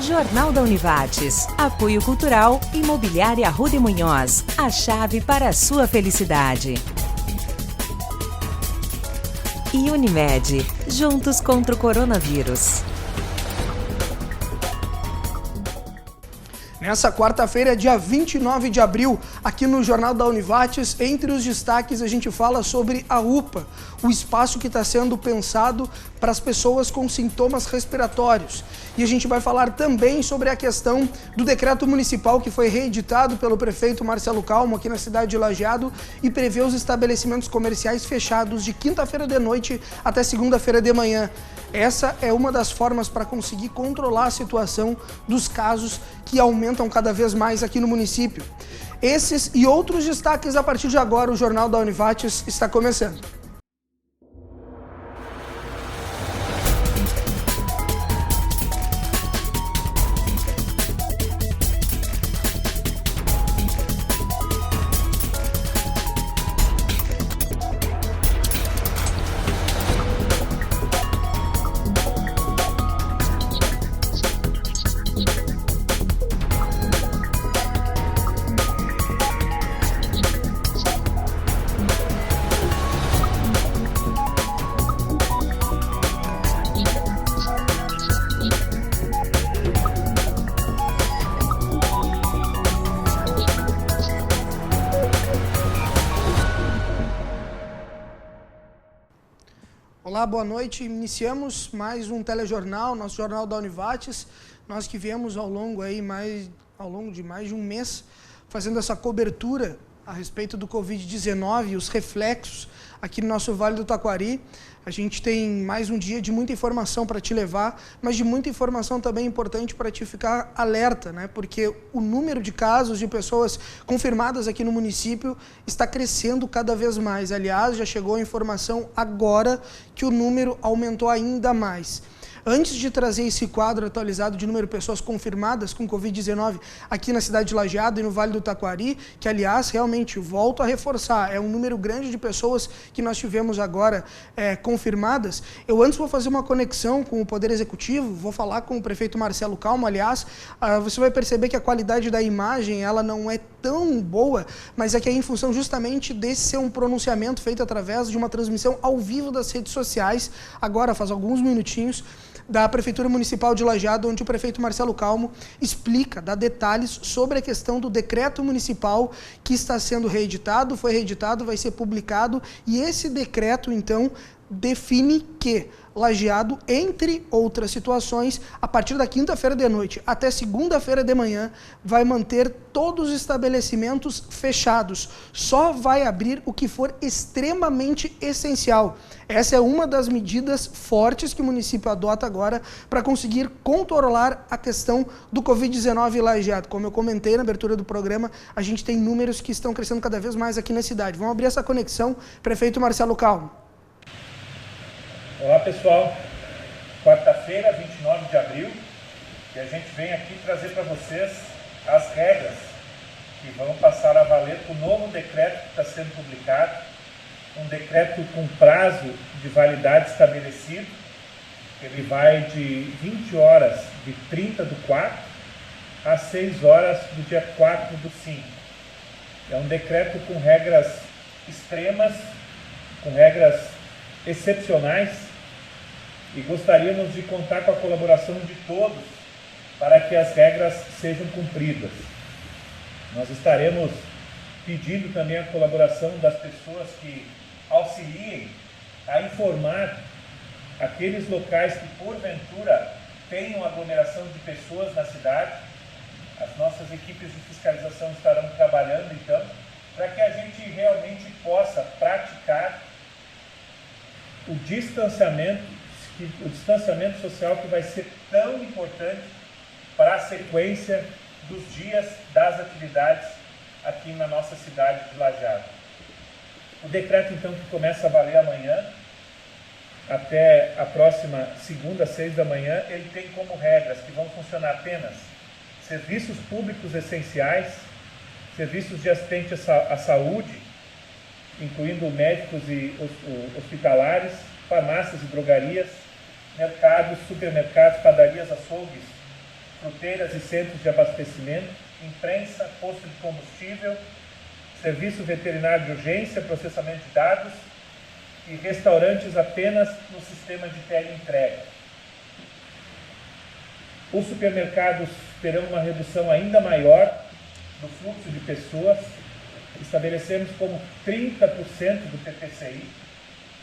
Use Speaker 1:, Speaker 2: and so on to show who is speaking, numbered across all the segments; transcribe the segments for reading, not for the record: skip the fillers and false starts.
Speaker 1: Jornal da Univates. Apoio Cultural, Imobiliária Arruda e Munhoz. A chave para a sua felicidade. E Unimed. Juntos contra o coronavírus.
Speaker 2: Nessa quarta-feira, dia 29 de abril, aqui no Jornal da Univates, entre os destaques a gente fala sobre a UPA, o espaço que está sendo pensado para as pessoas com sintomas respiratórios. E a gente vai falar também sobre a questão do decreto municipal que foi reeditado pelo prefeito Marcelo Calmo aqui na cidade de Lajeado e prevê os estabelecimentos comerciais fechados de quinta-feira de noite até segunda-feira de manhã. Essa é uma das formas para conseguir controlar a situação dos casos que aumentam cada vez mais aqui no município. Esses e outros destaques a partir de agora, o Jornal da Univates está começando. Olá, boa noite. Iniciamos mais um telejornal, nosso Jornal da Univates. Nós que viemos ao longo de mais de um mês fazendo essa cobertura a respeito do Covid-19 e os reflexos aqui no nosso Vale do Taquari. A gente tem mais um dia de muita informação para te levar, mas de muita informação também importante para te ficar alerta, né? Porque o número de casos de pessoas confirmadas aqui no município está crescendo cada vez mais. Aliás, já chegou a informação agora que o número aumentou ainda mais. Antes de trazer esse quadro atualizado de número de pessoas confirmadas com Covid-19 aqui na cidade de Lajeado e no Vale do Taquari, que aliás, realmente, volto a reforçar, é um número grande de pessoas que nós tivemos agora confirmadas, eu antes vou fazer uma conexão com o Poder Executivo, vou falar com o prefeito Marcelo Calmo, aliás, você vai perceber que a qualidade da imagem, ela não é tão boa, mas é que é em função justamente desse ser um pronunciamento feito através de uma transmissão ao vivo das redes sociais, agora faz alguns minutinhos, da Prefeitura Municipal de Lajeado, onde o prefeito Marcelo Calmo explica, dá detalhes sobre a questão do decreto municipal que está sendo reeditado, foi reeditado, vai ser publicado, e esse decreto, então, define que Lajeado, entre outras situações, a partir da quinta-feira de noite até segunda-feira de manhã, vai manter todos os estabelecimentos fechados. Só vai abrir o que for extremamente essencial. Essa é uma das medidas fortes que o município adota agora para conseguir controlar a questão do Covid-19 em Lajeado. Como eu comentei na abertura do programa, a gente tem números que estão crescendo cada vez mais aqui na cidade. Vamos abrir essa conexão, prefeito Marcelo Calmo.
Speaker 3: Olá pessoal, quarta-feira, 29 de abril, e a gente vem aqui trazer para vocês as regras que vão passar a valer com o novo decreto que está sendo publicado, um decreto com prazo de validade estabelecido, ele vai de 20 horas de 30/4 às 6 horas do dia 4/5. É um decreto com regras extremas, com regras excepcionais, e gostaríamos de contar com a colaboração de todos para que as regras sejam cumpridas. Nós estaremos pedindo também a colaboração das pessoas que auxiliem a informar aqueles locais que porventura tenham aglomeração de pessoas na cidade. As nossas equipes de fiscalização estarão trabalhando então para que a gente realmente possa praticar o distanciamento social que vai ser tão importante para a sequência dos dias das atividades aqui na nossa cidade de Lajeado. O decreto, então, que começa a valer amanhã, até a próxima segunda, 6 da manhã, ele tem como regras que vão funcionar apenas serviços públicos essenciais, serviços de assistente à saúde, incluindo médicos e hospitalares, farmácias e drogarias, mercados, supermercados, padarias, açougues, fruteiras e centros de abastecimento, imprensa, posto de combustível, serviço veterinário de urgência, processamento de dados e restaurantes apenas no sistema de teleentrega. Os supermercados terão uma redução ainda maior do fluxo de pessoas. Estabelecemos como 30% do PPCI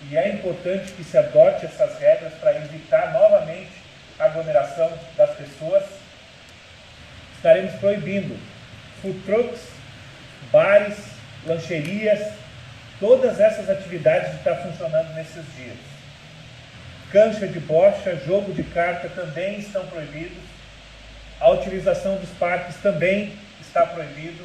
Speaker 3: e é importante que se adote essas regras para evitar novamente a aglomeração das pessoas. Estaremos proibindo food trucks, bares, lancherias, todas essas atividades de estar funcionando nesses dias. Cancha de bocha, jogo de carta também estão proibidos. A utilização dos parques também está proibido.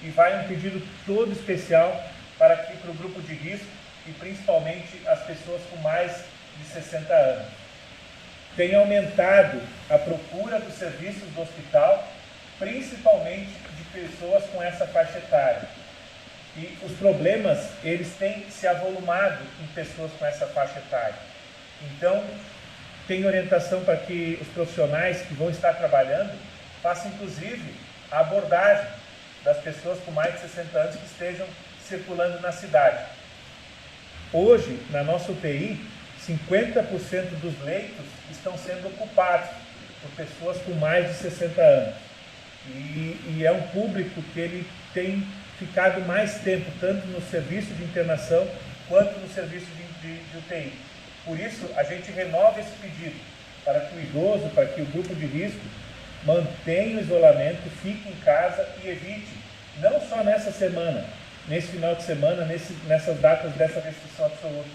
Speaker 3: E vai um pedido todo especial para o grupo de risco e principalmente as pessoas com mais de 60 anos. Tem aumentado a procura dos serviços do hospital, principalmente de pessoas com essa faixa etária. E os problemas, eles têm se avolumado em pessoas com essa faixa etária. Então, tem orientação para que os profissionais que vão estar trabalhando façam, inclusive, a abordagem das pessoas com mais de 60 anos que estejam circulando na cidade. Hoje, na nossa UTI, 50% dos leitos estão sendo ocupados por pessoas com mais de 60 anos. E é um público que ele tem ficado mais tempo, tanto no serviço de internação quanto no serviço de UTI. Por isso, a gente renova esse pedido para que o idoso, para que o grupo de risco mantenha o isolamento, fique em casa e evite, não só nessa semana, nesse final de semana, nessas datas dessa restrição absoluta,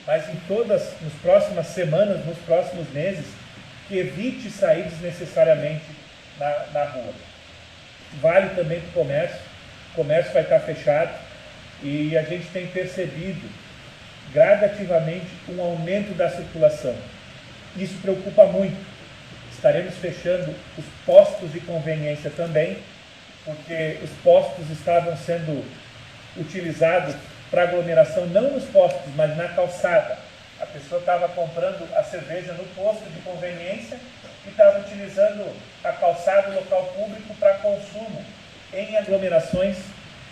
Speaker 3: mas nas próximas semanas, nos próximos meses, que evite sair desnecessariamente na rua. Vale também para o comércio vai estar fechado e a gente tem percebido gradativamente um aumento da circulação. Isso preocupa muito. Estaremos fechando os postos de conveniência também, porque os postos estavam sendo utilizados para aglomeração, não nos postos, mas na calçada. A pessoa estava comprando a cerveja no posto de conveniência e estava utilizando a calçada, o local público, para consumo em aglomerações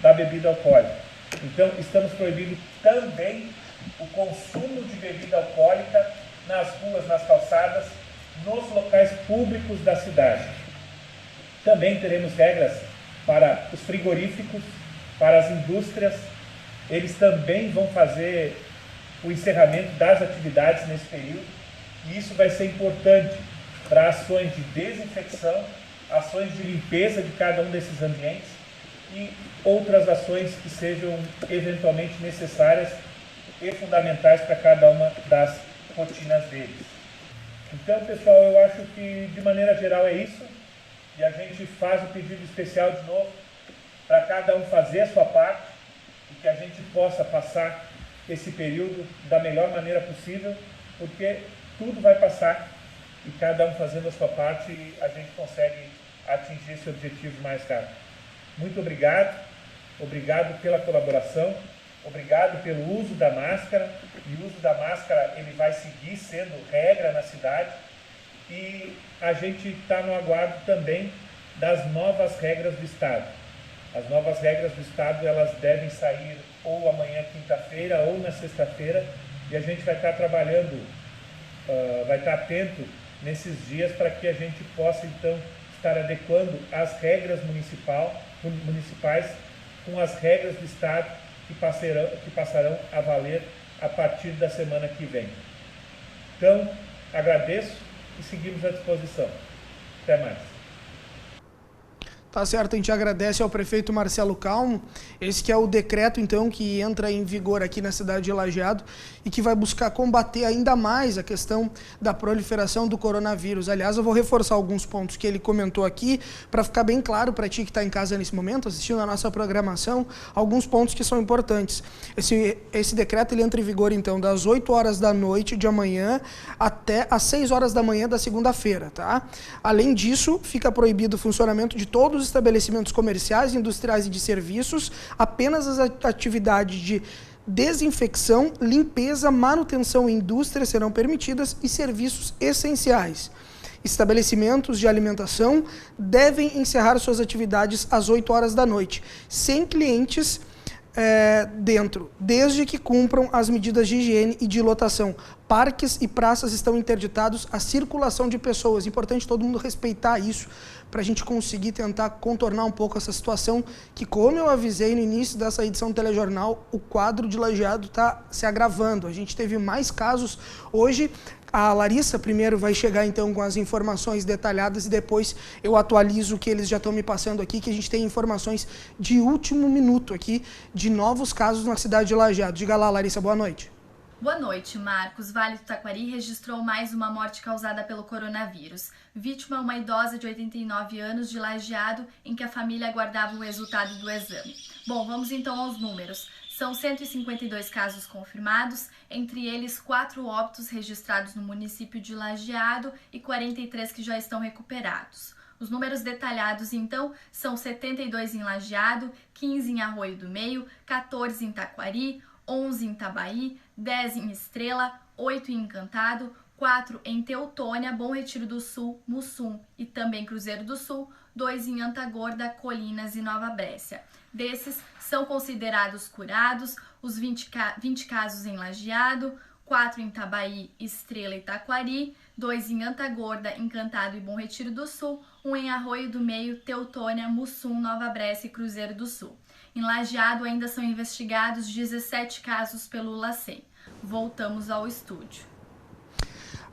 Speaker 3: da bebida alcoólica. Então, estamos proibindo também o consumo de bebida alcoólica nas ruas, nas calçadas, nos locais públicos da cidade. Também teremos regras para os frigoríficos, para as indústrias. Eles também vão fazer o encerramento das atividades nesse período, e isso vai ser importante para ações de desinfecção, ações de limpeza de cada um desses ambientes e outras ações que sejam eventualmente necessárias e fundamentais para cada uma das rotinas deles. Então, pessoal, eu acho que de maneira geral é isso, e a gente faz o pedido especial de novo para cada um fazer a sua parte e que a gente possa passar esse período da melhor maneira possível, porque tudo vai passar e cada um fazendo a sua parte a gente consegue atingir esse objetivo mais rápido. Muito obrigado, obrigado pela colaboração, obrigado pelo uso da máscara, e o uso da máscara ele vai seguir sendo regra na cidade, e a gente está no aguardo também das novas regras do Estado. As novas regras do Estado, elas devem sair ou amanhã, quinta-feira, ou na sexta-feira, e a gente vai estar trabalhando, vai estar atento nesses dias para que a gente possa, então, estar adequando as regras municipais com as regras do Estado que passarão a valer a partir da semana que vem. Então, agradeço e seguimos à disposição. Até mais.
Speaker 2: Tá certo, a gente agradece ao prefeito Marcelo Calmo, esse que é o decreto, então, que entra em vigor aqui na cidade de Lajeado e que vai buscar combater ainda mais a questão da proliferação do coronavírus. Aliás, eu vou reforçar alguns pontos que ele comentou aqui, para ficar bem claro para ti que está em casa nesse momento, assistindo a nossa programação, alguns pontos que são importantes. Esse decreto ele entra em vigor, então, das 8 horas da noite de amanhã até às 6 horas da manhã da segunda-feira, tá? Além disso, fica proibido o funcionamento de todos os estabelecimentos comerciais, industriais e de serviços, apenas as atividades de desinfecção, limpeza, manutenção e indústria serão permitidas e serviços essenciais. Estabelecimentos de alimentação devem encerrar suas atividades às 8 horas da noite, sem clientes dentro, desde que cumpram as medidas de higiene e de lotação. Parques e praças estão interditados à circulação de pessoas. Importante todo mundo respeitar isso, para a gente conseguir tentar contornar um pouco essa situação, que, como eu avisei no início dessa edição do Telejornal, o quadro de Lajeado está se agravando. A gente teve mais casos hoje. A Larissa primeiro vai chegar então com as informações detalhadas e depois eu atualizo o que eles já estão me passando aqui, que a gente tem informações de último minuto aqui de novos casos na cidade de Lajeado. Diga lá, Larissa, boa noite.
Speaker 4: Boa noite, Marcos. Vale do Taquari registrou mais uma morte causada pelo coronavírus. Vítima, uma idosa de 89 anos de Lajeado, em que a família aguardava o resultado do exame. Bom, vamos então aos números. São 152 casos confirmados, entre eles 4 óbitos registrados no município de Lajeado e 43 que já estão recuperados. Os números detalhados, então, são 72 em Lajeado, 15 em Arroio do Meio, 14 em Taquari, 11 em Itabaí, 10 em Estrela, 8 em Encantado, 4 em Teutônia, Bom Retiro do Sul, Mussum e também Cruzeiro do Sul, 2 em Antagorda, Colinas e Nova Brécia. Desses, são considerados curados os 20 casos em Lajeado, 4 em Itabaí, Estrela e Taquari, 2 em Antagorda, Encantado e Bom Retiro do Sul, 1 em Arroio do Meio, Teutônia, Mussum, Nova Brécia e Cruzeiro do Sul. Em Lajeado ainda são investigados 17 casos pelo LACEN. Voltamos ao estúdio.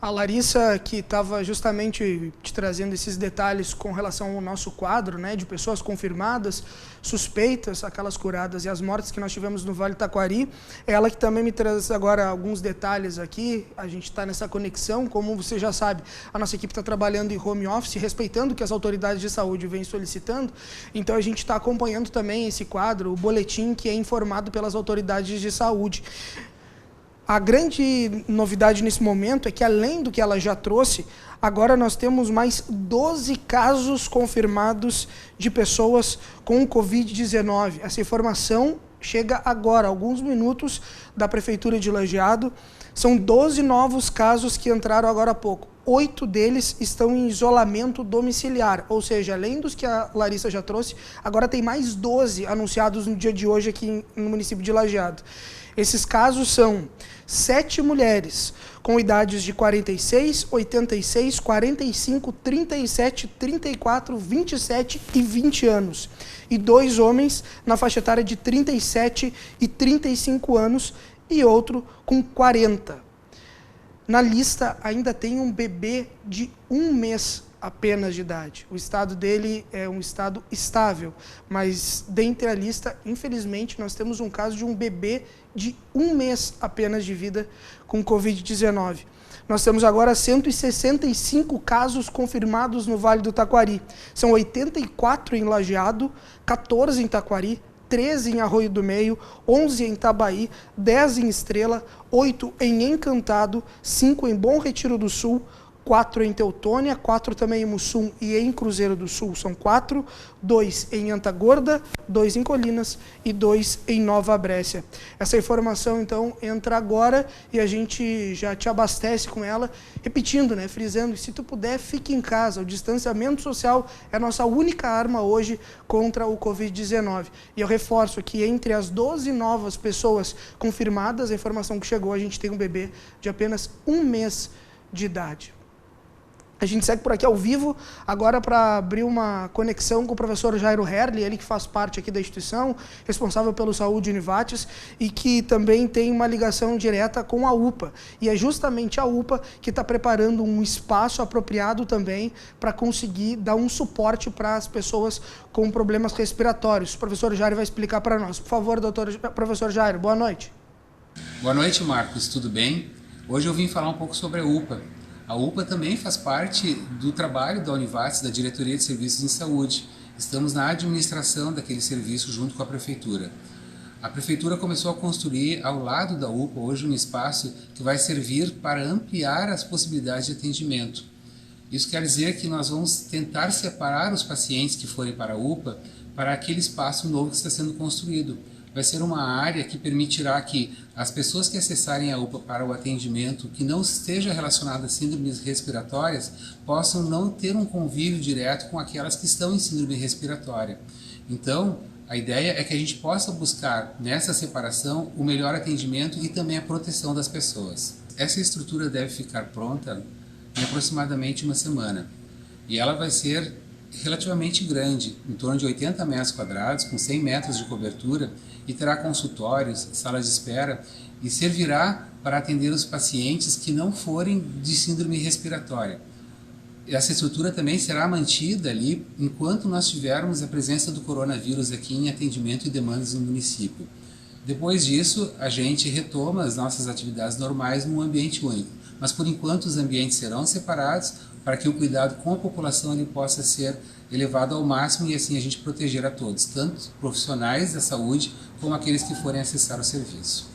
Speaker 2: A Larissa, que estava justamente te trazendo esses detalhes com relação ao nosso quadro, né, de pessoas confirmadas, suspeitas, aquelas curadas e as mortes que nós tivemos no Vale do Taquari, ela que também me traz agora alguns detalhes aqui. A gente está nessa conexão, como você já sabe, a nossa equipe está trabalhando em home office, respeitando o que as autoridades de saúde vêm solicitando, então a gente está acompanhando também esse quadro, o boletim que é informado pelas autoridades de saúde. A grande novidade nesse momento é que, além do que ela já trouxe, agora nós temos mais 12 casos confirmados de pessoas com Covid-19. Essa informação chega agora, alguns minutos, da Prefeitura de Lajeado. São 12 novos casos que entraram agora há pouco. 8 deles estão em isolamento domiciliar, ou seja, além dos que a Larissa já trouxe, agora tem mais 12 anunciados no dia de hoje aqui no município de Lajeado. Esses casos são 7 mulheres com idades de 46, 86, 45, 37, 34, 27 e 20 anos. E 2 homens na faixa etária de 37 e 35 anos e outro com 40. Na lista ainda tem um bebê de 1 mês apenas de idade. O estado dele é um estado estável, mas dentre a lista, infelizmente, nós temos um caso de um bebê de 1 mês apenas de vida com Covid-19. Nós temos agora 165 casos confirmados no Vale do Taquari. São 84 em Lajeado, 14 em Taquari, 13 em Arroio do Meio, 11 em Itabaí, 10 em Estrela, 8 em Encantado, 5 em Bom Retiro do Sul, 4 em Teutônia, 4 também em Mussum e em Cruzeiro do Sul, são 4, 2 em Antagorda, 2 em Colinas e 2 em Nova Brécia. Essa informação, então, entra agora e a gente já te abastece com ela, repetindo, né, frisando, se tu puder, fique em casa. O distanciamento social é a nossa única arma hoje contra o Covid-19. E eu reforço que entre as 12 novas pessoas confirmadas, a informação que chegou, a gente tem um bebê de apenas 1 mês de idade. A gente segue por aqui ao vivo, agora para abrir uma conexão com o professor Jairo Herli, ele que faz parte aqui da instituição, responsável pelo Saúde Univates e que também tem uma ligação direta com a UPA. E é justamente a UPA que está preparando um espaço apropriado também para conseguir dar um suporte para as pessoas com problemas respiratórios. O professor Jairo vai explicar para nós. Por favor, professor Jairo, boa noite.
Speaker 5: Boa noite, Marcos, tudo bem? Hoje eu vim falar um pouco sobre a UPA. A UPA também faz parte do trabalho da Univates, da Diretoria de Serviços em Saúde. Estamos na administração daquele serviço junto com a Prefeitura. A Prefeitura começou a construir ao lado da UPA hoje um espaço que vai servir para ampliar as possibilidades de atendimento. Isso quer dizer que nós vamos tentar separar os pacientes que forem para a UPA para aquele espaço novo que está sendo construído, vai ser uma área que permitirá que as pessoas que acessarem a UPA para o atendimento que não esteja relacionado a síndromes respiratórias possam não ter um convívio direto com aquelas que estão em síndrome respiratória. Então, a ideia é que a gente possa buscar nessa separação o melhor atendimento e também a proteção das pessoas. Essa estrutura deve ficar pronta em aproximadamente uma semana e ela vai ser relativamente grande, em torno de 80 metros quadrados, com 100 metros de cobertura, e terá consultórios, salas de espera e servirá para atender os pacientes que não forem de síndrome respiratória. Essa estrutura também será mantida ali enquanto nós tivermos a presença do coronavírus aqui em atendimento e demandas no município. Depois disso, a gente retoma as nossas atividades normais num ambiente único, mas por enquanto os ambientes serão separados para que o cuidado com a população ele possa ser elevado ao máximo e assim a gente proteger a todos, tanto profissionais da saúde como aqueles que forem acessar o serviço.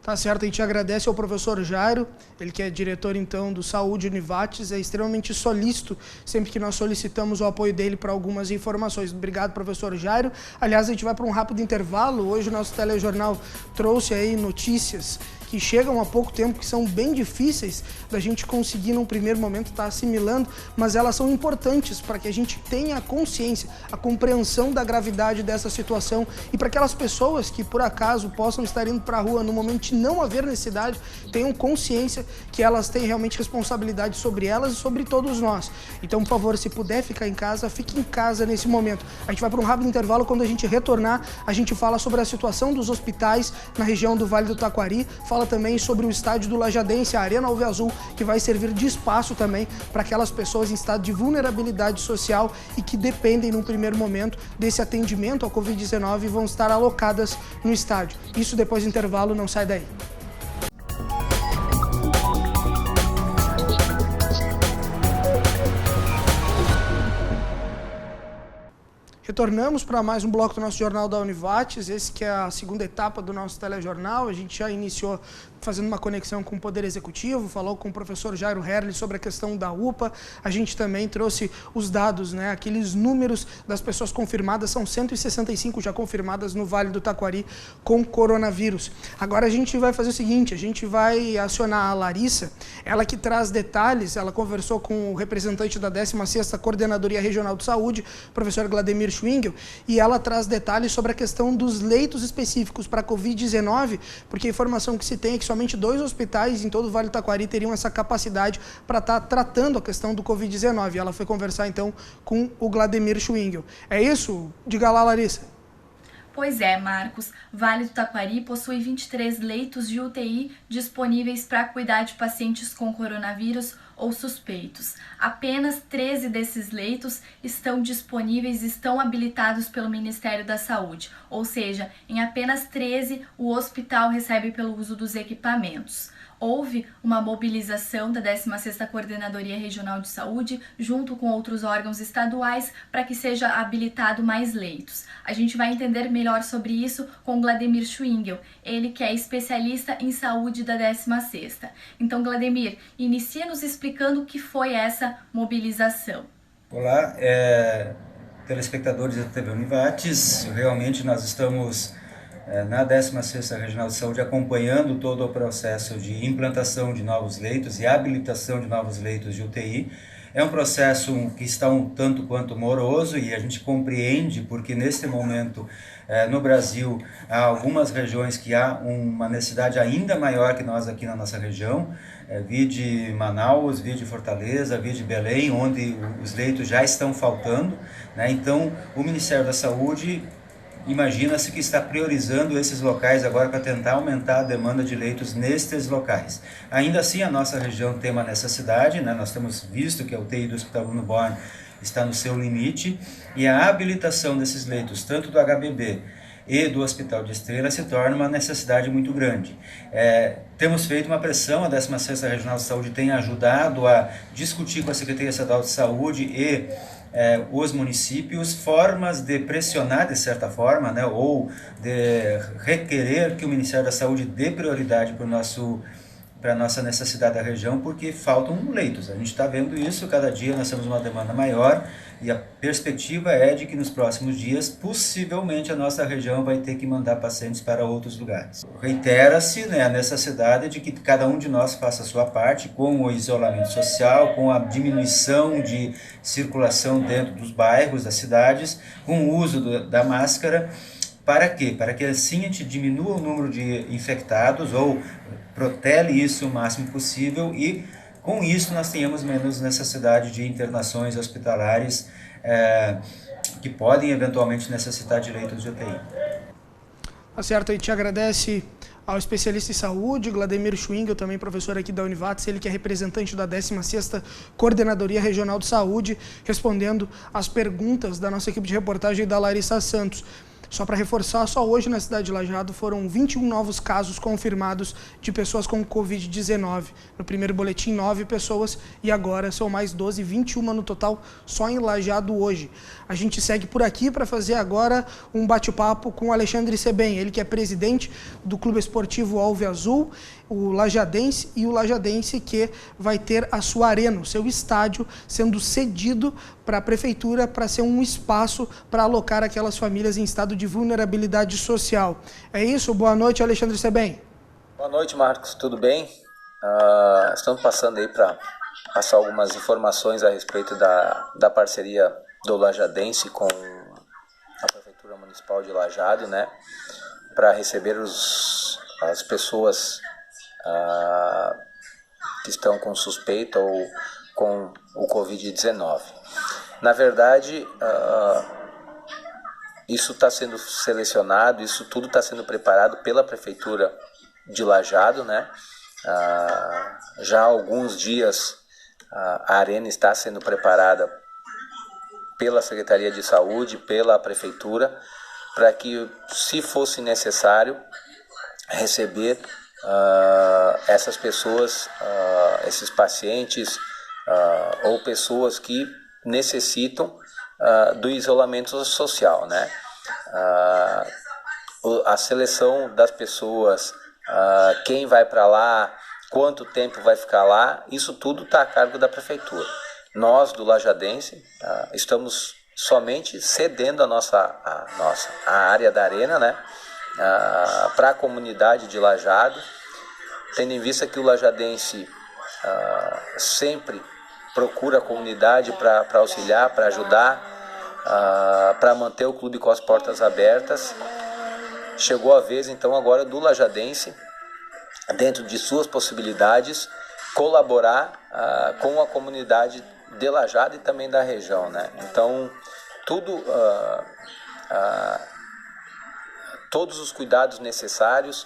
Speaker 2: Tá certo, a gente agradece ao professor Jairo, ele que é diretor então do Saúde Univates, é extremamente solícito sempre que nós solicitamos o apoio dele para algumas informações. Obrigado, professor Jairo. Aliás, a gente vai para um rápido intervalo. Hoje o nosso telejornal trouxe aí notícias que chegam há pouco tempo, que são bem difíceis da gente conseguir num primeiro momento estar assimilando, mas elas são importantes para que a gente tenha a consciência, a compreensão da gravidade dessa situação e para aquelas pessoas que por acaso possam estar indo para a rua no momento de não haver necessidade, tenham consciência que elas têm realmente responsabilidade sobre elas e sobre todos nós. Então, por favor, se puder ficar em casa, fique em casa nesse momento. A gente vai para um rápido intervalo. Quando a gente retornar, a gente fala sobre a situação dos hospitais na região do Vale do Taquari, fala também sobre o estádio do Lajadense, a Arena Alve Azul, que vai servir de espaço também para aquelas pessoas em estado de vulnerabilidade social e que dependem, num primeiro momento, desse atendimento ao Covid-19 e vão estar alocadas no estádio. Isso depois do intervalo, não sai daí. Retornamos para mais um bloco do nosso Jornal da Univates, esse que é a segunda etapa do nosso telejornal. A gente já iniciou fazendo uma conexão com o Poder Executivo, falou com o professor Jairo Herli sobre a questão da UPA. A gente também trouxe os dados, né? Aqueles números das pessoas confirmadas, são 165 já confirmadas no Vale do Taquari com coronavírus. Agora a gente vai fazer o seguinte, a gente vai acionar a Larissa, ela que traz detalhes, ela conversou com o representante da 16ª Coordenadoria Regional de Saúde, professor Glademir Schwingel, e ela traz detalhes sobre a questão dos leitos específicos para Covid-19, porque a informação que se tem é que somente 2 hospitais em todo o Vale do Taquari teriam essa capacidade para estar tratando a questão do Covid-19. Ela foi conversar então com o Glademir Schwingel. É isso? Diga lá, Larissa.
Speaker 4: Pois é, Marcos. Vale do Taquari possui 23 leitos de UTI disponíveis para cuidar de pacientes com coronavírus ou suspeitos. Apenas 13 desses leitos estão disponíveis e estão habilitados pelo Ministério da Saúde, ou seja, em apenas 13 o hospital recebe pelo uso dos equipamentos. Houve uma mobilização da 16ª Coordenadoria Regional de Saúde, junto com outros órgãos estaduais, para que seja habilitado mais leitos. A gente vai entender melhor sobre isso com o Glademir Schwingel, ele que é especialista em saúde da 16ª. Então, Glademir, inicia nos explicando o que foi essa mobilização.
Speaker 6: Olá, telespectadores da TV Univates. Realmente nós estamos na 16ª Regional de Saúde acompanhando todo o processo de implantação de novos leitos e habilitação de novos leitos de UTI. É um processo que está um tanto quanto moroso e a gente compreende porque neste momento no Brasil há algumas regiões que há uma necessidade ainda maior que nós aqui na nossa região, vide Manaus, vide Fortaleza, vide Belém, onde os leitos já estão faltando, né? Então o Ministério da Saúde imagina-se que está priorizando esses locais agora para tentar aumentar a demanda de leitos nestes locais. Ainda assim, a nossa região tem uma necessidade, né? Nós temos visto que a UTI do Hospital Bruno Born está no seu limite e a habilitação desses leitos, tanto do HBB e do Hospital de Estrela, se torna uma necessidade muito grande. Temos feito uma pressão, a 16ª Regional de Saúde tem ajudado a discutir com a Secretaria Estadual de Saúde e os municípios, formas de pressionar de certa forma, né, ou de requerer que o Ministério da Saúde dê prioridade para o nosso para a nossa necessidade da região, porque faltam leitos. A gente está vendo isso, cada dia nós temos uma demanda maior e a perspectiva é de que nos próximos dias, possivelmente, a nossa região vai ter que mandar pacientes para outros lugares. Reitera-se, né, a necessidade de que cada um de nós faça a sua parte com o isolamento social, com a diminuição de circulação dentro dos bairros, das cidades, com o uso da máscara. Para quê? Para que assim a gente diminua o número de infectados ou protele isso o máximo possível e com isso nós tenhamos menos necessidade de internações hospitalares que podem eventualmente necessitar de leitos de UTI.
Speaker 2: Tá certo, a gente agradece ao especialista em saúde, Glademir Schwingel, também professor aqui da Univates, ele que é representante da 16ª Coordenadoria Regional de Saúde, respondendo às perguntas da nossa equipe de reportagem da Larissa Santos. Só para reforçar, só hoje na cidade de Lajeado foram 21 novos casos confirmados de pessoas com Covid-19. No primeiro boletim, 9 pessoas e agora são mais 12, 21 no total só em Lajeado hoje. A gente segue por aqui para fazer agora um bate-papo com o Alexandre Sebem, ele que é presidente do Clube Esportivo Alve Azul, o Lajadense, e o Lajadense que vai ter a sua arena, o seu estádio, sendo cedido para a prefeitura para ser um espaço para alocar aquelas famílias em estado de vulnerabilidade social. É isso? Boa noite, Alexandre Sebem.
Speaker 7: Boa noite, Marcos. Tudo bem? Estamos passando aí para passar algumas informações a respeito da parceria do Lajadense com a Prefeitura Municipal de Lajeado, né, para receber as pessoas que estão com suspeita ou com o Covid-19. Na verdade, isso está sendo selecionado, isso tudo está sendo preparado pela Prefeitura de Lajeado, né? Já há alguns dias a arena está sendo preparada pela Secretaria de Saúde, pela Prefeitura, para que, se fosse necessário, receber essas pessoas, esses pacientes ou pessoas que necessitam do isolamento social, né? A seleção das pessoas, quem vai para lá, quanto tempo vai ficar lá, isso tudo está a cargo da Prefeitura. Nós, do Lajadense, estamos somente cedendo a área da arena, né, para a comunidade de Lajeado, tendo em vista que o lajadense sempre procura a comunidade para auxiliar, para ajudar, para manter o clube com as portas abertas. Chegou a vez, então, agora do lajadense, dentro de suas possibilidades, colaborar com a comunidade de Lajeado e também da região, né? Então, todos os cuidados necessários,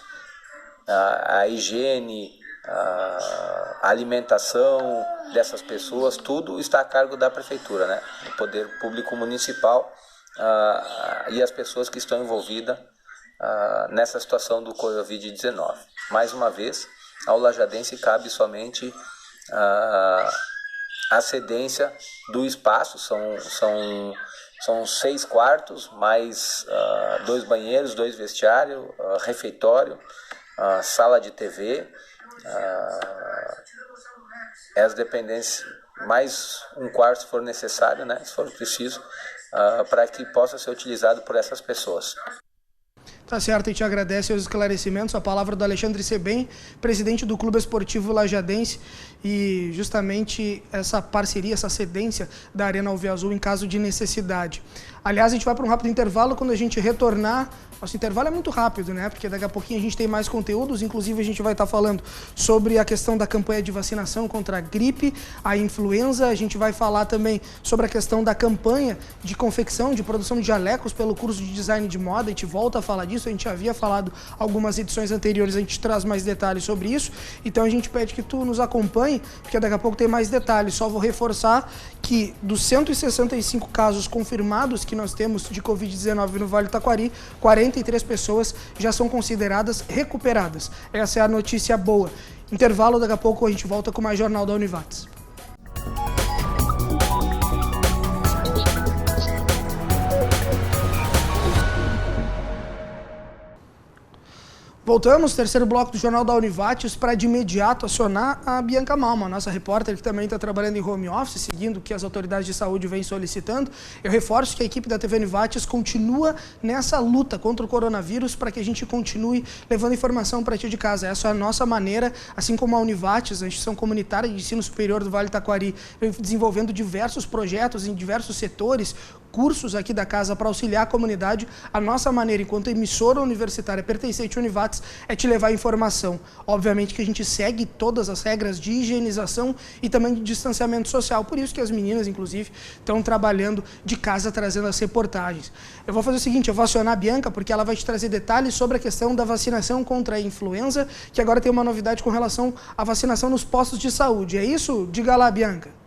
Speaker 7: a higiene, a alimentação dessas pessoas, tudo está a cargo da Prefeitura, né? Do Poder Público Municipal e as pessoas que estão envolvidas nessa situação do Covid-19. Mais uma vez, ao lajadense cabe somente a cedência do espaço, são 6 quartos, mais 2 banheiros, 2 vestiários, refeitório, sala de TV, as dependências, mais um quarto se for necessário, né, se for preciso, para que possa ser utilizado por essas pessoas.
Speaker 2: Tá certo, e te agradece os esclarecimentos. A palavra do Alexandre Sebem, presidente do Clube Esportivo Lajadense, e justamente essa parceria, essa cedência da Arena Alve Azul em caso de necessidade. Aliás, a gente vai para um rápido intervalo. Quando a gente retornar, nosso intervalo é muito rápido, né? Porque daqui a pouquinho a gente tem mais conteúdos, inclusive a gente vai estar falando sobre a questão da campanha de vacinação contra a gripe, a influenza, a gente vai falar também sobre a questão da campanha de confecção, de produção de jalecos pelo curso de design de moda, a gente volta a falar disso, a gente havia falado algumas edições anteriores, a gente traz mais detalhes sobre isso, então a gente pede que tu nos acompanhe, porque daqui a pouco tem mais detalhes. Só vou reforçar que dos 165 casos confirmados que nós temos de Covid-19 no Vale do Taquari, 43 pessoas já são consideradas recuperadas. Essa é a notícia boa. Intervalo, daqui a pouco a gente volta com mais Jornal da Univates. Voltamos, terceiro bloco do Jornal da Univates, para de imediato acionar a Bianca Malma, nossa repórter que também está trabalhando em home office, seguindo o que as autoridades de saúde vêm solicitando. Eu reforço que a equipe da TV Univates continua nessa luta contra o coronavírus para que a gente continue levando informação para ti de casa. Essa é a nossa maneira, assim como a Univates, a instituição comunitária de ensino superior do Vale do Taquari, vem desenvolvendo diversos projetos em diversos setores, cursos aqui da casa para auxiliar a comunidade. A nossa maneira, enquanto emissora universitária pertencente à Univates, é te levar informação. Obviamente que a gente segue todas as regras de higienização e também de distanciamento social. Por isso que as meninas, inclusive, estão trabalhando de casa, trazendo as reportagens. Eu vou fazer o seguinte, eu vou acionar a Bianca, porque ela vai te trazer detalhes sobre a questão da vacinação contra a influenza, que agora tem uma novidade com relação à vacinação nos postos de saúde. É isso? Diga lá, Bianca.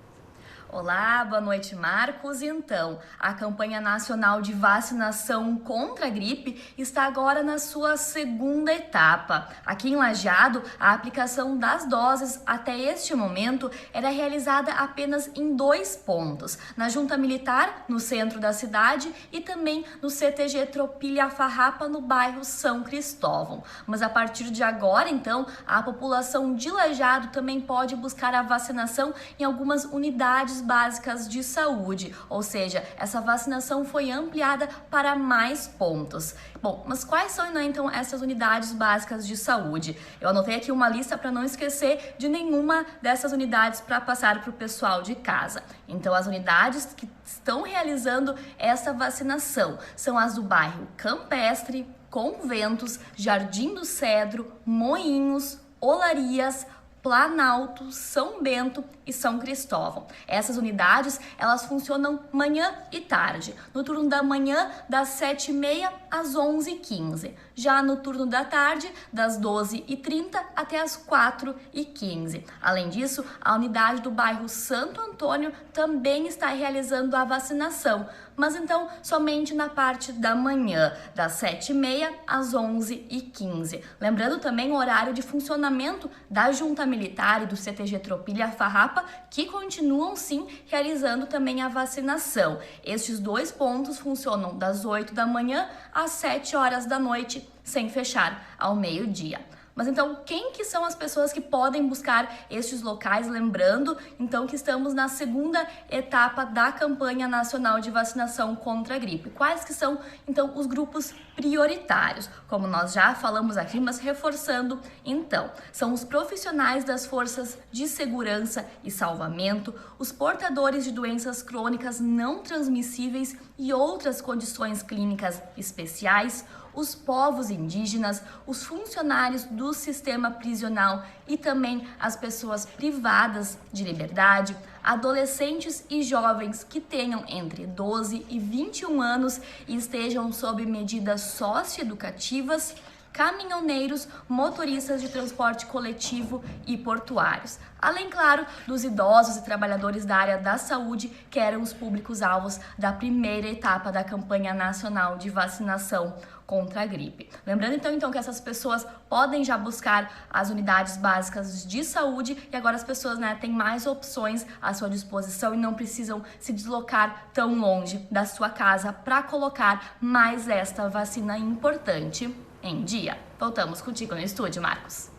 Speaker 4: Olá, boa noite, Marcos. Então, a campanha nacional de vacinação contra a gripe está agora na sua segunda etapa. Aqui em Lajeado, a aplicação das doses até este momento era realizada apenas em 2 pontos, na Junta Militar, no centro da cidade, e também no CTG Tropilha Farrapa, no bairro São Cristóvão. Mas a partir de agora, então, a população de Lajeado também pode buscar a vacinação em algumas unidades básicas de saúde, ou seja, essa vacinação foi ampliada para mais pontos. Bom, mas quais são então essas unidades básicas de saúde? Eu anotei aqui uma lista para não esquecer de nenhuma dessas unidades para passar para o pessoal de casa. Então, as unidades que estão realizando essa vacinação são as do bairro Campestre, Conventos, Jardim do Cedro, Moinhos, Olarias, Planalto, São Bento e São Cristóvão. Essas unidades, elas funcionam manhã e tarde. No turno da manhã, das 7h30 às 11h15. Já no turno da tarde, das 12h30 até as 4h15. Além disso, a unidade do bairro Santo Antônio também está realizando a vacinação, mas então somente na parte da manhã, das 7h30 às 11h15. Lembrando também o horário de funcionamento da Junta Militar e do CTG Tropilha Farrapa, que continuam sim realizando também a vacinação. Estes 2 pontos funcionam das 8 da manhã às 7 horas da noite, sem fechar ao meio-dia. Mas então, quem que são as pessoas que podem buscar estes locais? Lembrando, então, que estamos na segunda etapa da campanha nacional de vacinação contra a gripe. Quais que são, então, os grupos prioritários? Como nós já falamos aqui, mas reforçando, então, são os profissionais das forças de segurança e salvamento, os portadores de doenças crônicas não transmissíveis e outras condições clínicas especiais, os povos indígenas, os funcionários do sistema prisional e também as pessoas privadas de liberdade, adolescentes e jovens que tenham entre 12 e 21 anos e estejam sob medidas socioeducativas, caminhoneiros, motoristas de transporte coletivo e portuários. Além, claro, dos idosos e trabalhadores da área da saúde, que eram os públicos-alvos da primeira etapa da campanha nacional de vacinação contra a gripe. Lembrando então que essas pessoas podem já buscar as unidades básicas de saúde e agora as pessoas, têm mais opções à sua disposição e não precisam se deslocar tão longe da sua casa para colocar mais esta vacina importante em dia. Voltamos contigo no estúdio, Marcos.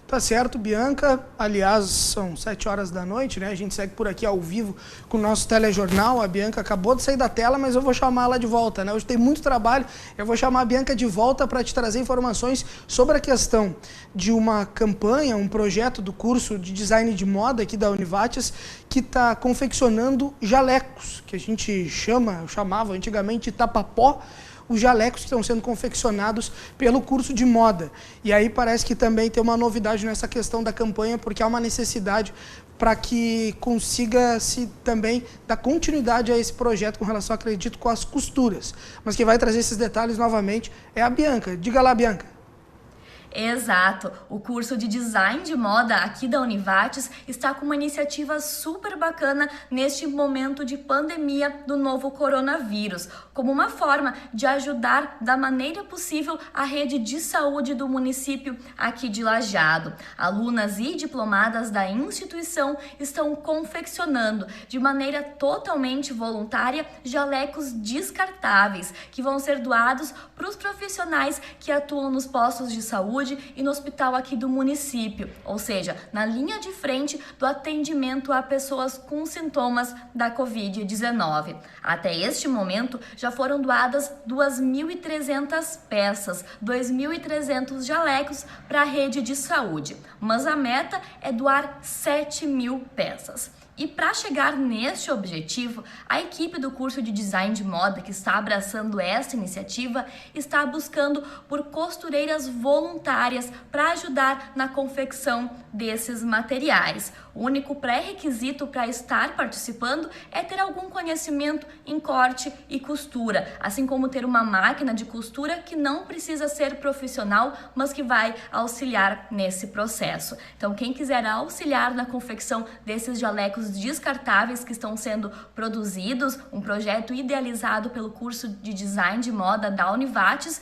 Speaker 2: Tá certo, Bianca. Aliás, são 7 horas da noite, né? A gente segue por aqui ao vivo com o nosso telejornal. A Bianca acabou de sair da tela, mas eu vou chamar ela de volta, né? Hoje tem muito trabalho. Eu vou chamar a Bianca de volta para te trazer informações sobre a questão de uma campanha, um projeto do curso de design de moda aqui da Univates, que está confeccionando jalecos, que a gente chamava antigamente de tapapó, os jalecos que estão sendo confeccionados pelo curso de moda. E aí parece que também tem uma novidade nessa questão da campanha, porque há uma necessidade para que consiga-se também dar continuidade a esse projeto com relação, acredito, com as costuras. Mas quem vai trazer esses detalhes novamente é a Bianca. Diga lá, Bianca.
Speaker 4: Exato, o curso de design de moda aqui da Univates está com uma iniciativa super bacana neste momento de pandemia do novo coronavírus, como uma forma de ajudar da maneira possível a rede de saúde do município aqui de Lajeado. Alunas e diplomadas da instituição estão confeccionando de maneira totalmente voluntária jalecos descartáveis que vão ser doados para os profissionais que atuam nos postos de saúde e no hospital aqui do município, ou seja, na linha de frente do atendimento a pessoas com sintomas da Covid-19. Até este momento, já foram doadas 2.300 peças, 2.300 jalecos para a rede de saúde, mas a meta é doar 7.000 peças. E para chegar neste objetivo, a equipe do curso de design de moda que está abraçando esta iniciativa está buscando por costureiras voluntárias para ajudar na confecção desses materiais. O único pré-requisito para estar participando é ter algum conhecimento em corte e costura, assim como ter uma máquina de costura que não precisa ser profissional, mas que vai auxiliar nesse processo. Então, quem quiser auxiliar na confecção desses jalecos descartáveis que estão sendo produzidos, um projeto idealizado pelo curso de design de moda da Univates,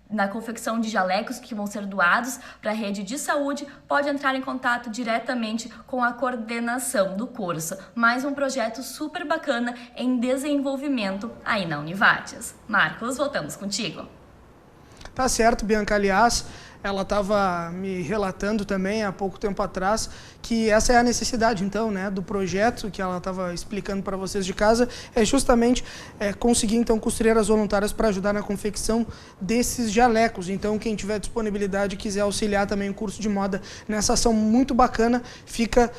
Speaker 4: na confecção de jalecos que vão ser doados para a rede de saúde, pode entrar em contato diretamente com a coordenação do curso. Mais um projeto super bacana em desenvolvimento aí na Univates. Marcos, voltamos contigo.
Speaker 2: Tá certo, Bianca. Aliás, ela estava me relatando também há pouco tempo atrás que essa é a necessidade, então, né, do projeto que ela estava explicando para vocês de casa, é justamente conseguir, então, costureiras voluntárias para ajudar na confecção desses jalecos. Então, quem tiver disponibilidade e quiser auxiliar também o curso de moda nessa ação muito bacana, fica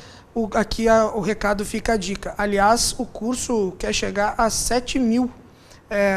Speaker 2: aqui o recado, fica a dica. Aliás, o curso quer chegar a 7.000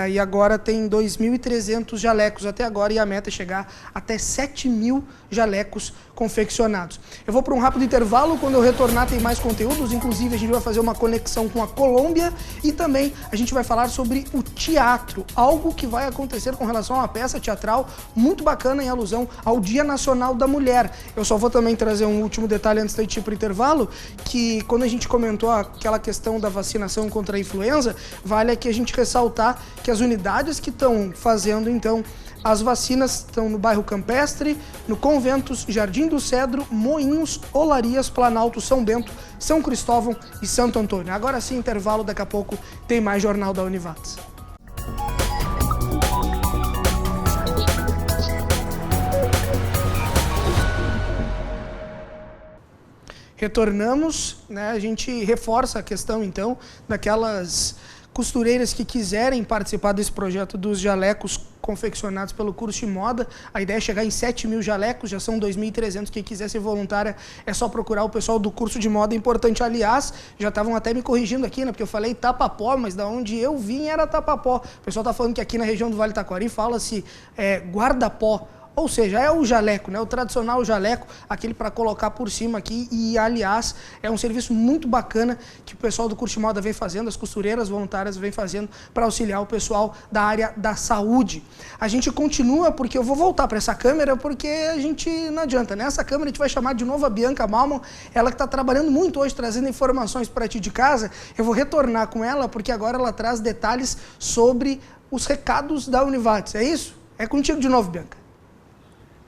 Speaker 2: e agora tem 2.300 jalecos até agora e a meta é chegar até 7.000 jalecos confeccionados. Eu vou para um rápido intervalo, quando eu retornar tem mais conteúdos, inclusive a gente vai fazer uma conexão com a Colômbia e também a gente vai falar sobre o teatro, algo que vai acontecer com relação a uma peça teatral muito bacana em alusão ao Dia Nacional da Mulher. Eu só vou também trazer um último detalhe antes de ir para o intervalo, que quando a gente comentou aquela questão da vacinação contra a influenza, vale aqui a gente ressaltar que as unidades que estão fazendo, então, as vacinas estão no bairro Campestre, no Conventos, Jardim do Cedro, Moinhos, Olarias, Planalto, São Bento, São Cristóvão e Santo Antônio. Agora sim, intervalo, daqui a pouco tem mais Jornal da Univates. Retornamos, né? A gente reforça a questão, então, daquelas costureiras que quiserem participar desse projeto dos jalecos confeccionados pelo curso de moda. A ideia é chegar em 7.000 jalecos, já são 2.300. Quem quiser ser voluntária é só procurar o pessoal do curso de moda. Importante, aliás, já estavam até me corrigindo aqui, né? Porque eu falei Tapapó, mas da onde eu vim era Tapapó. O pessoal tá falando que aqui na região do Vale do Taquari fala-se guarda-pó. Ou seja, é o jaleco, né? O tradicional jaleco, aquele para colocar por cima aqui. E, aliás, é um serviço muito bacana que o pessoal do curso de moda vem fazendo, as costureiras voluntárias vem fazendo para auxiliar o pessoal da área da saúde. A gente continua, porque eu vou voltar para essa câmera, porque a gente não adianta. Nessa câmera a gente vai chamar de novo a Bianca Malman, ela que está trabalhando muito hoje, trazendo informações para ti de casa. Eu vou retornar com ela, porque agora ela traz detalhes sobre os recados da Univates. É isso? É contigo de novo, Bianca.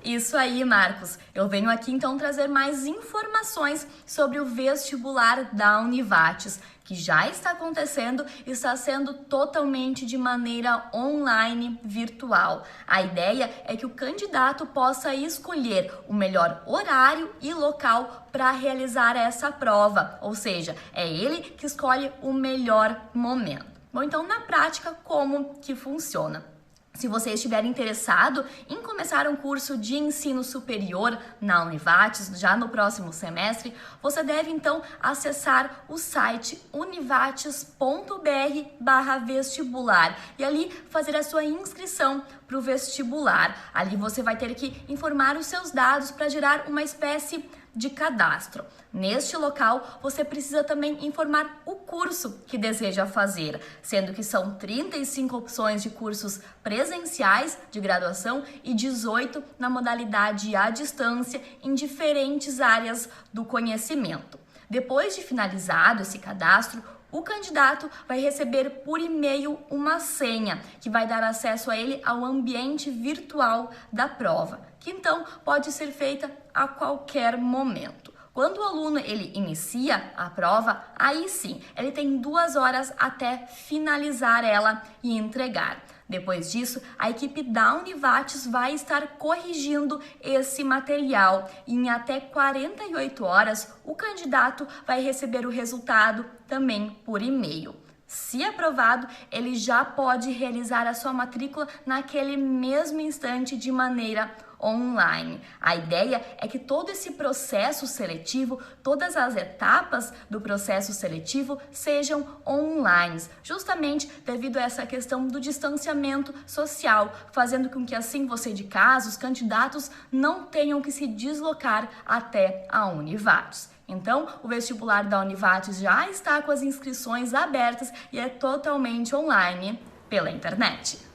Speaker 4: Isso aí, Marcos. Eu venho aqui então trazer mais informações sobre o vestibular da Univates, que já está acontecendo e está sendo totalmente de maneira online, virtual. A ideia é que o candidato possa escolher o melhor horário e local para realizar essa prova, ou seja, é ele que escolhe o melhor momento. Bom, então na prática, como que funciona? Se você estiver interessado em começar um curso de ensino superior na Univates, já no próximo semestre, você deve então acessar o site univates.br/vestibular e ali fazer a sua inscrição para o vestibular. Ali você vai ter que informar os seus dados para gerar uma espécie de cadastro. Neste local, você precisa também informar o curso que deseja fazer, sendo que são 35 opções de cursos presenciais de graduação e 18 na modalidade à distância em diferentes áreas do conhecimento. Depois de finalizado esse cadastro, o candidato vai receber por e-mail uma senha que vai dar acesso a ele ao ambiente virtual da prova, que então pode ser feita a qualquer momento. Quando o aluno ele inicia a prova, aí sim, ele tem 2 horas até finalizar ela e entregar. Depois disso, a equipe da Univates vai estar corrigindo esse material e em até 48 horas o candidato vai receber o resultado também por e-mail. Se aprovado, ele já pode realizar a sua matrícula naquele mesmo instante de maneira online. A ideia é que todo esse processo seletivo, todas as etapas do processo seletivo sejam online, justamente devido a essa questão do distanciamento social, fazendo com que assim você de casa, os candidatos não tenham que se deslocar até a Univates. Então, o vestibular da Univates já está com as inscrições abertas e é totalmente online pela internet.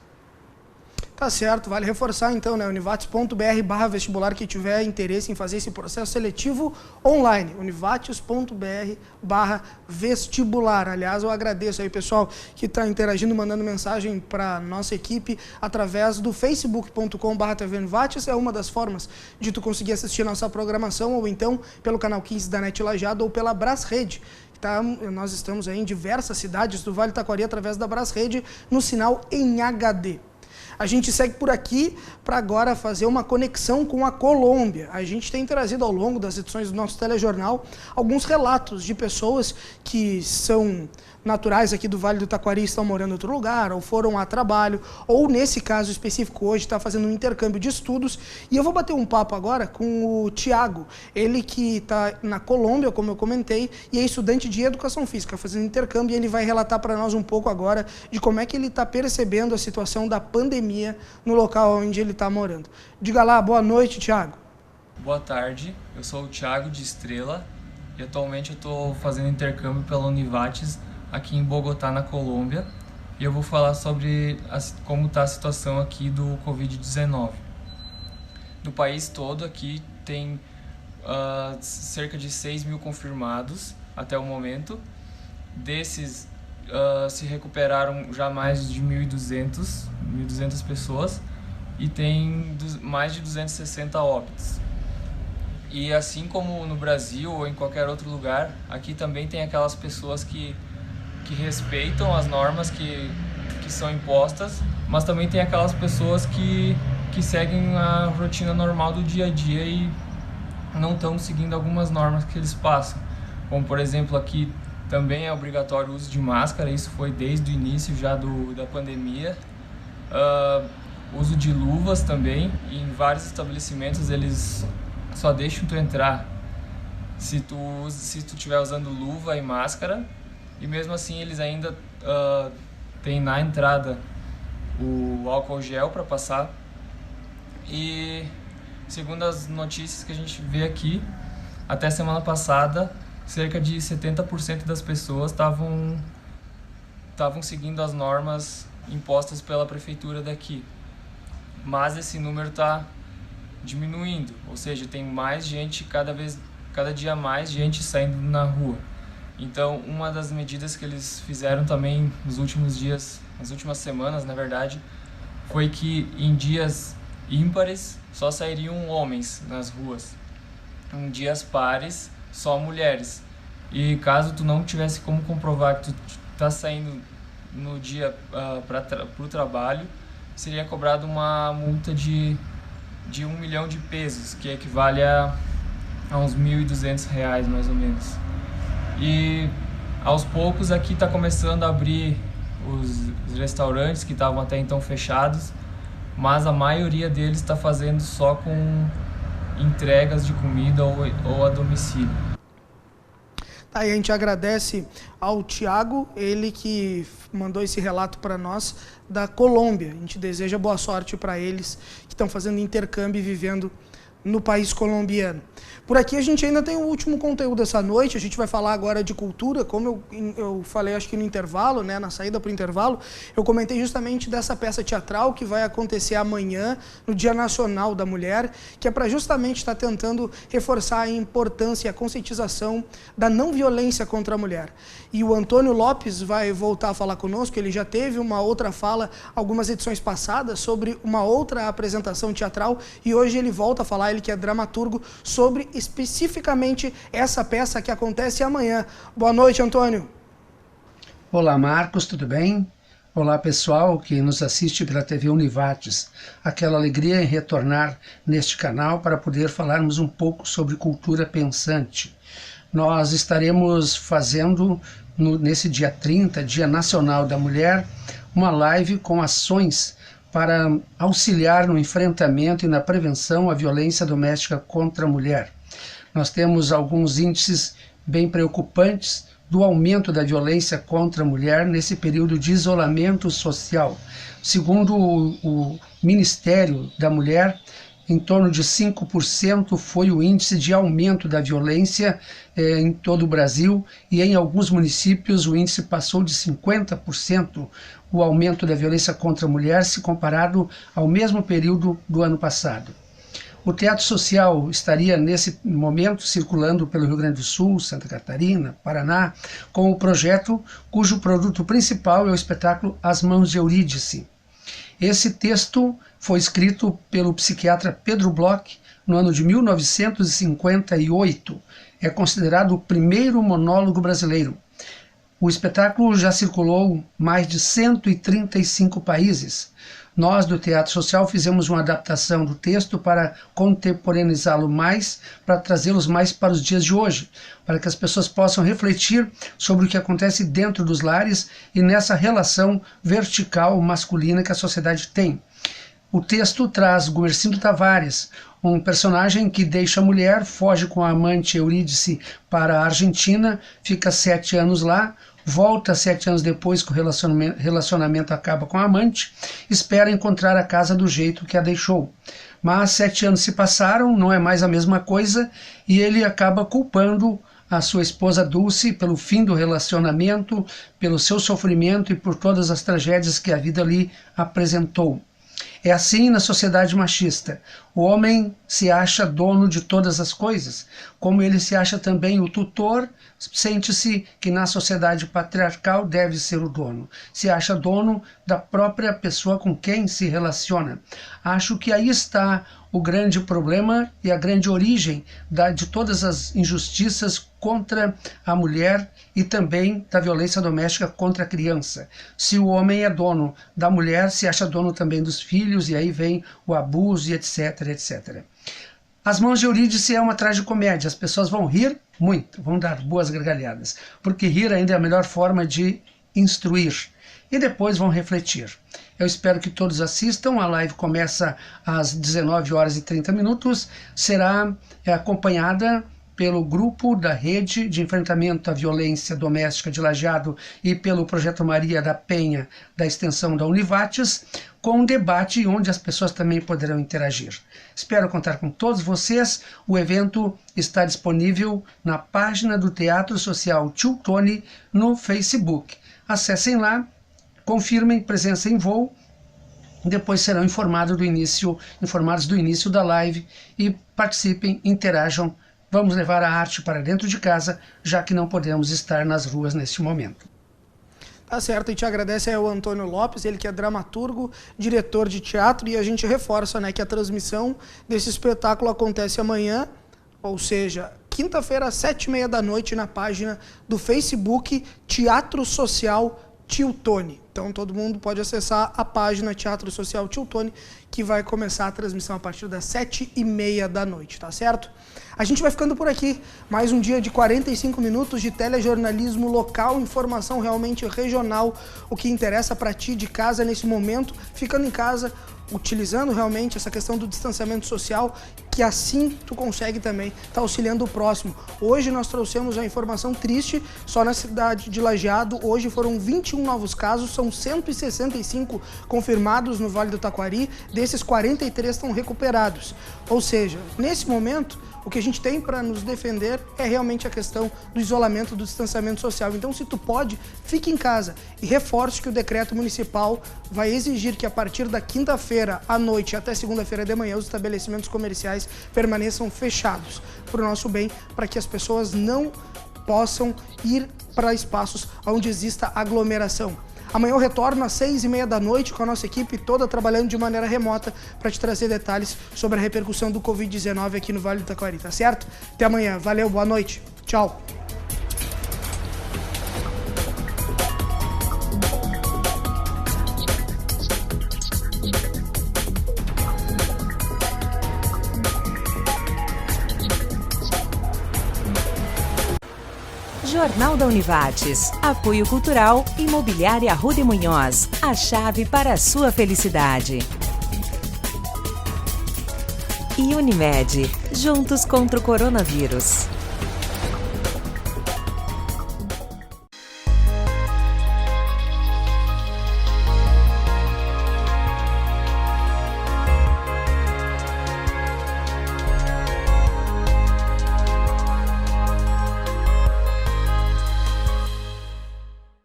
Speaker 2: Tá certo, vale reforçar então, né? univates.br/vestibular, que tiver interesse em fazer esse processo seletivo online. univates.br/vestibular. Aliás, eu agradeço aí, pessoal, que está interagindo, mandando mensagem para nossa equipe através do facebook.com/tvunivates. É uma das formas de tu conseguir assistir a nossa programação, ou então pelo canal 15 da NET Lajeado ou pela Brasrede. Tá, nós estamos aí em diversas cidades do Vale do Taquari através da Brasrede no sinal em HD. A gente segue por aqui para agora fazer uma conexão com a Colômbia. A gente tem trazido ao longo das edições do nosso telejornal alguns relatos de pessoas que são naturais aqui do Vale do Taquari, estão morando em outro lugar, ou foram a trabalho, ou nesse caso específico hoje está fazendo um intercâmbio de estudos. E eu vou bater um papo agora com o Tiago, ele que está na Colômbia, como eu comentei, e é estudante de Educação Física, fazendo intercâmbio, e ele vai relatar para nós um pouco agora de como é que ele está percebendo a situação da pandemia no local onde ele está morando. Diga lá, boa noite, Tiago.
Speaker 8: Boa tarde, eu sou o Tiago de Estrela e atualmente eu estou fazendo intercâmbio pela Univates aqui em Bogotá, na Colômbia, e eu vou falar sobre como está a situação aqui do Covid-19. No país todo aqui tem cerca de 6 mil confirmados até o momento. Desses se recuperaram já mais de 1.200 pessoas e tem mais de 260 óbitos. E assim como no Brasil ou em qualquer outro lugar, aqui também tem aquelas pessoas que respeitam as normas que são impostas, mas também tem aquelas pessoas que seguem a rotina normal do dia a dia e não estão seguindo algumas normas que eles passam. Como, por exemplo, aqui também é obrigatório o uso de máscara, isso foi desde o início já da pandemia. Uso de luvas também, e em vários estabelecimentos eles só deixam tu entrar se tu estiver usando luva e máscara. E mesmo assim eles ainda têm na entrada o álcool gel para passar. E segundo as notícias que a gente vê aqui, até semana passada, cerca de 70% das pessoas estavam seguindo as normas impostas pela prefeitura daqui. Mas esse número está diminuindo, ou seja, tem mais gente, cada dia mais gente saindo na rua. Então, uma das medidas que eles fizeram também nos últimos dias, nas últimas semanas, na verdade, foi que em dias ímpares só sairiam homens nas ruas. Em dias pares, só mulheres. E caso tu não tivesse como comprovar que tu está saindo no dia para o trabalho, seria cobrado uma multa de 1 milhão de pesos, que equivale a uns R$1.200 mais ou menos. E aos poucos aqui está começando a abrir os restaurantes que estavam até então fechados, mas a maioria deles está fazendo só com entregas de comida ou a domicílio.
Speaker 2: Aí a gente agradece ao Tiago, ele que mandou esse relato para nós da Colômbia. A gente deseja boa sorte para eles que estão fazendo intercâmbio e vivendo no país colombiano. Por aqui a gente ainda tem o último conteúdo dessa noite, a gente vai falar agora de cultura, como eu falei acho que no intervalo, né, na saída para o intervalo, eu comentei justamente dessa peça teatral que vai acontecer amanhã, no Dia Nacional da Mulher, que é para justamente estar tentando reforçar a importância e a conscientização da não violência contra a mulher. E o Antônio Lopes vai voltar a falar conosco, ele já teve uma outra fala algumas edições passadas sobre uma outra apresentação teatral e hoje ele volta a falar, ele que é dramaturgo, sobre especificamente essa peça que acontece amanhã. Boa noite, Antônio.
Speaker 9: Olá, Marcos, tudo bem? Olá, pessoal que nos assiste pela TV Univates. Aquela alegria em retornar neste canal para poder falarmos um pouco sobre cultura pensante. Nós estaremos fazendo, nesse dia 30, Dia Nacional da Mulher, uma live com ações para auxiliar no enfrentamento e na prevenção à violência doméstica contra a mulher. Nós temos alguns índices bem preocupantes do aumento da violência contra a mulher nesse período de isolamento social. Segundo o Ministério da Mulher, em torno de 5% foi o índice de aumento da violência em todo o Brasil e em alguns municípios o índice passou de 50% o aumento da violência contra a mulher se comparado ao mesmo período do ano passado. O Teatro Social estaria nesse momento circulando pelo Rio Grande do Sul, Santa Catarina, Paraná, com o projeto cujo produto principal é o espetáculo As Mãos de Eurídice. Esse texto foi escrito pelo psiquiatra Pedro Bloch no ano de 1958. É considerado o primeiro monólogo brasileiro. O espetáculo já circulou mais de 135 países. Nós, do Teatro Social, fizemos uma adaptação do texto para contemporaneizá-lo mais, para trazê-los mais para os dias de hoje, para que as pessoas possam refletir sobre o que acontece dentro dos lares e nessa relação vertical masculina que a sociedade tem. O texto traz Gumercindo Tavares, um personagem que deixa a mulher, foge com a amante Eurídice para a Argentina, fica 7 anos lá, volta 7 anos depois que o relacionamento acaba com a amante, espera encontrar a casa do jeito que a deixou. Mas 7 anos se passaram, não é mais a mesma coisa, e ele acaba culpando a sua esposa Dulce pelo fim do relacionamento, pelo seu sofrimento e por todas as tragédias que a vida lhe apresentou. É assim na sociedade machista. O homem se acha dono de todas as coisas, como ele se acha também o tutor, sente-se que na sociedade patriarcal deve ser o dono. Se acha dono da própria pessoa com quem se relaciona. Acho que aí está o grande problema e a grande origem de todas as injustiças contra a mulher e também da violência doméstica contra a criança. Se o homem é dono da mulher, se acha dono também dos filhos e aí vem o abuso e etc, etc. As Mãos de Eurídice é uma tragicomédia, as pessoas vão rir muito, vão dar boas gargalhadas, porque rir ainda é a melhor forma de instruir, e depois vão refletir. Eu espero que todos assistam, a live começa às 19h30, será acompanhada pelo grupo da Rede de Enfrentamento à Violência Doméstica de Lajeado e pelo Projeto Maria da Penha da extensão da Univates, com um debate onde as pessoas também poderão interagir. Espero contar com todos vocês. O evento está disponível na página do Teatro Social Tio Tony no Facebook. Acessem lá, confirmem presença em voo, depois serão informados do início da live e participem, interajam. Vamos levar a arte para dentro de casa, já que não podemos estar nas ruas neste momento.
Speaker 2: Tá certo, e te agradece aí o Antônio Lopes, ele que é dramaturgo, diretor de teatro, e a gente reforça, né, que a transmissão desse espetáculo acontece amanhã, ou seja, quinta-feira, às 19h30, na página do Facebook Teatro Social Tio Tony. Então todo mundo pode acessar a página Teatro Social Tio Tony, que vai começar a transmissão a partir das 19h30, tá certo? A gente vai ficando por aqui. Mais um dia de 45 minutos de telejornalismo local, informação realmente regional, o que interessa para ti de casa nesse momento, ficando em casa, utilizando realmente essa questão do distanciamento social, que assim tu consegue também estar auxiliando o próximo. Hoje nós trouxemos a informação triste, só na cidade de Lajeado, hoje foram 21 novos casos, são são 165 confirmados no Vale do Taquari, desses 43 estão recuperados. Ou seja, nesse momento, o que a gente tem para nos defender é realmente a questão do isolamento, do distanciamento social. Então, se tu pode, fique em casa e reforce que o decreto municipal vai exigir que a partir da quinta-feira à noite até segunda-feira de manhã os estabelecimentos comerciais permaneçam fechados para o nosso bem, para que as pessoas não possam ir para espaços onde exista aglomeração. Amanhã eu retorno às 6h30 da noite com a nossa equipe toda trabalhando de maneira remota para te trazer detalhes sobre a repercussão do Covid-19 aqui no Vale do Taquari, tá certo? Até amanhã. Valeu, boa noite. Tchau.
Speaker 1: Jornal da Univates. Apoio Cultural, Imobiliária Arruda e Munhoz. A chave para a sua felicidade. E Unimed. Juntos contra o coronavírus.